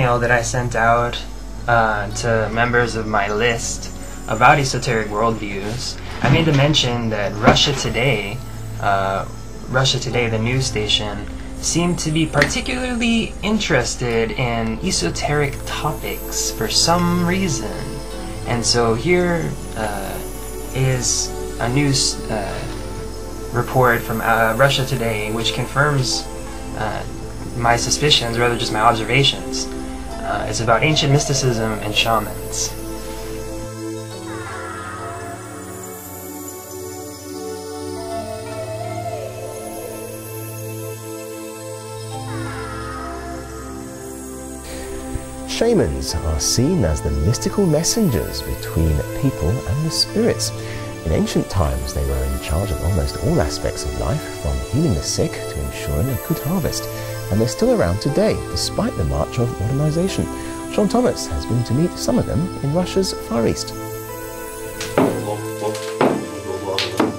email that I sent out to members of my list about esoteric worldviews, I made the mention that Russia Today, the news station, seemed to be particularly interested in esoteric topics for some reason. And so here is a news report from Russia Today which confirms my suspicions, rather just my observations. It's about ancient mysticism and shamans. Shamans are seen as the mystical messengers between people and the spirits. In ancient times, they were in charge of almost all aspects of life, from healing the sick to ensuring a good harvest. And they're still around today, despite the march of modernization. Sean Thomas has been to meet some of them in Russia's Far East.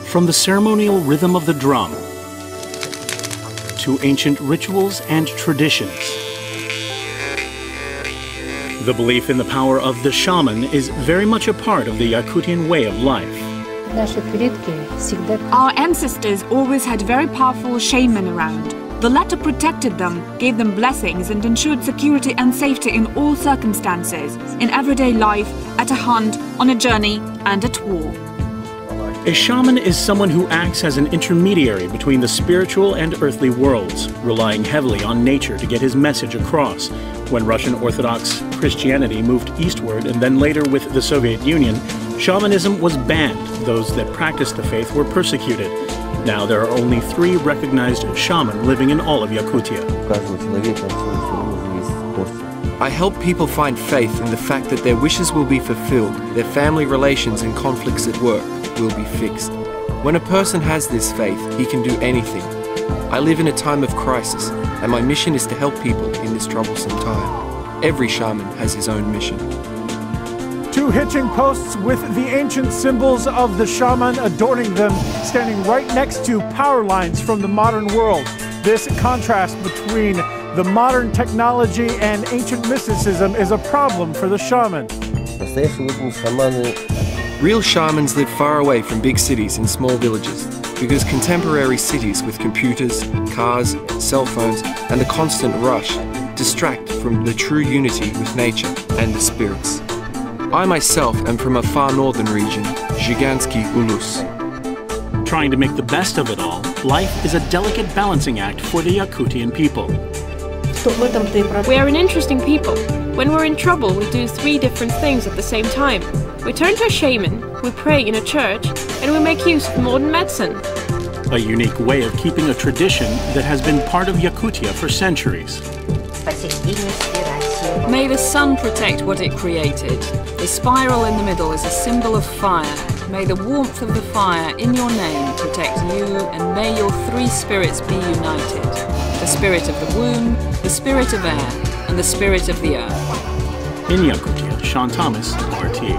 From the ceremonial rhythm of the drum to ancient rituals and traditions, the belief in the power of the shaman is very much a part of the Yakutian way of life. Our ancestors always had very powerful shaman around. The latter protected them, gave them blessings, and ensured security and safety in all circumstances, in everyday life, at a hunt, on a journey, and at war. A shaman is someone who acts as an intermediary between the spiritual and earthly worlds, relying heavily on nature to get his message across. When Russian Orthodox Christianity moved eastward, and then later with the Soviet Union, shamanism was banned. Those that practiced the faith were persecuted. Now there are only 3 recognized shamans living in all of Yakutia. I help people find faith in the fact that their wishes will be fulfilled, their family relations and conflicts at work will be fixed. When a person has this faith, he can do anything. I live in a time of crisis, and my mission is to help people in this troublesome time. Every shaman has his own mission. 2 hitching posts with the ancient symbols of the shaman adorning them, standing right next to power lines from the modern world. This contrast between the modern technology and ancient mysticism is a problem for the shaman. Real shamans live far away from big cities in small villages, because contemporary cities with computers, cars, cell phones, and the constant rush distract from the true unity with nature and the spirits. I myself am from a far northern region, Zhigansky Ulus. Trying to make the best of it all, life is a delicate balancing act for the Yakutian people. We are an interesting people. When we're in trouble, we do 3 different things at the same time. We turn to a shaman, we pray in a church, and we make use of modern medicine. A unique way of keeping a tradition that has been part of Yakutia for centuries. May the sun protect what it created. The spiral in the middle is a symbol of fire. May the warmth of the fire in your name protect you, and may your 3 spirits be united. The spirit of the womb, the spirit of air, and the spirit of the earth. In Yakutia, Sean Thomas, RT.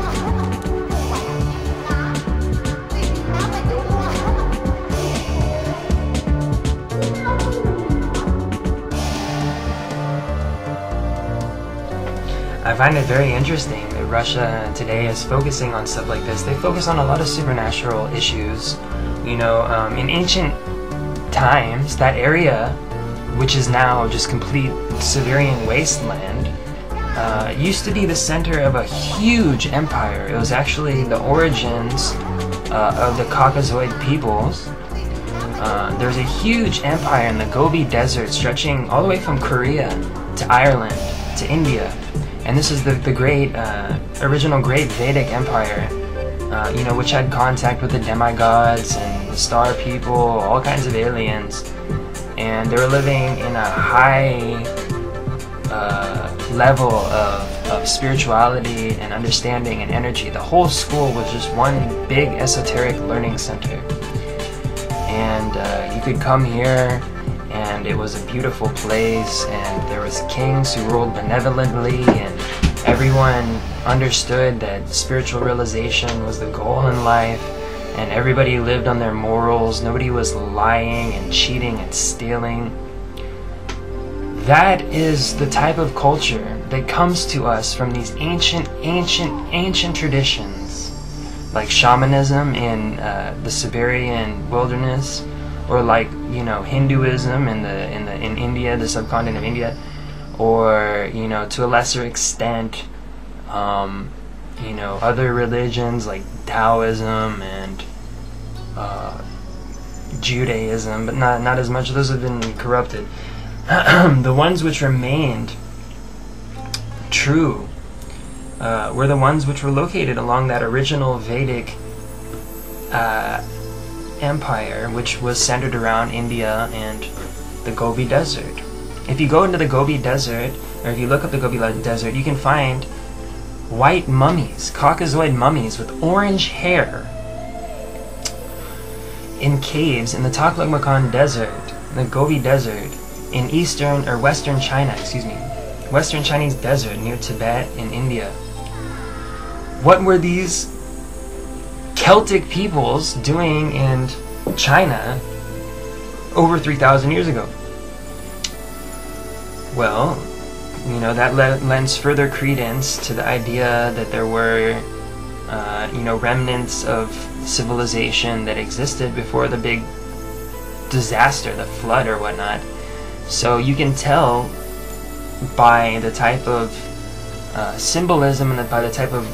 I find it very interesting that Russia today is focusing on stuff like this. They focus on a lot of supernatural issues. You know, in ancient times, that area, which is now just complete Siberian wasteland, used to be the center of a huge empire. It was actually the origins of the Caucasoid peoples. There's a huge empire in the Gobi Desert stretching all the way from Korea to Ireland to India. And this is the great, original Great Vedic Empire, you know, which had contact with the demigods and the star people, all kinds of aliens. And they were living in a high level of spirituality and understanding and energy. The whole school was just one big esoteric learning center. And you could come here, and it was a beautiful place, and there was kings who ruled benevolently, and everyone understood that spiritual realization was the goal in life, and everybody lived on their morals. Nobody was lying and cheating and stealing. That is the type of culture that comes to us from these ancient traditions, like shamanism in the Siberian wilderness, or like, you know, Hinduism in India, the subcontinent of India, or, you know, to a lesser extent, you know, other religions like Taoism and Judaism, but not as much. Those have been corrupted. The ones which remained true were the ones which were located along that original Vedic empire, which was centered around India and the Gobi Desert. If you go into the Gobi Desert, or if you look up the Gobi Desert, you can find white mummies, Caucasoid mummies with orange hair in caves in the Taklamakan Desert, the Gobi Desert, in eastern or western China, Western Chinese desert near Tibet in India. What were these Celtic peoples doing in China over 3,000 years ago? Well, you know, that lends further credence to the idea that there were, you know, remnants of civilization that existed before the big disaster, the flood or whatnot. So you can tell by the type of symbolism and by the type of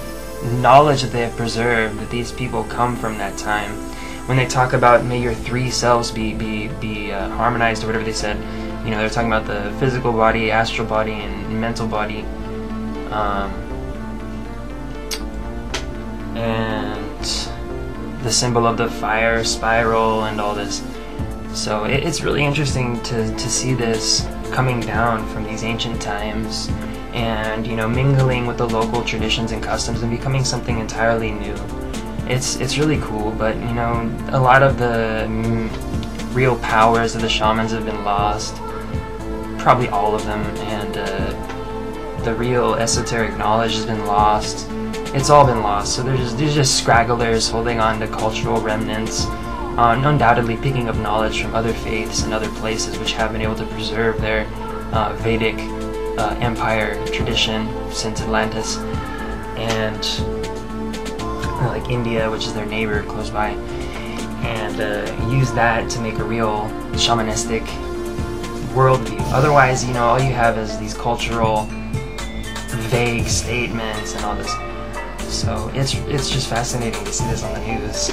knowledge that they have preserved that these people come from that time. When they talk about may your three selves be harmonized, or whatever they said, you know, they're talking about the physical body, astral body, and mental body, and the symbol of the fire spiral and all this. So it's really interesting to see this coming down from these ancient times, and, you know, mingling with the local traditions and customs and becoming something entirely new. It's really cool, but, you know, a lot of the real powers of the shamans have been lost, probably all of them, and the real esoteric knowledge has been lost. It's all been lost. So there's just scragglers holding on to cultural remnants, undoubtedly picking up knowledge from other faiths and other places which have been able to preserve their Vedic empire tradition since Atlantis, and like India, which is their neighbor close by, and use that to make a real shamanistic worldview. Otherwise, you know, all you have is these cultural vague statements and all this. So it's just fascinating to see this on the news.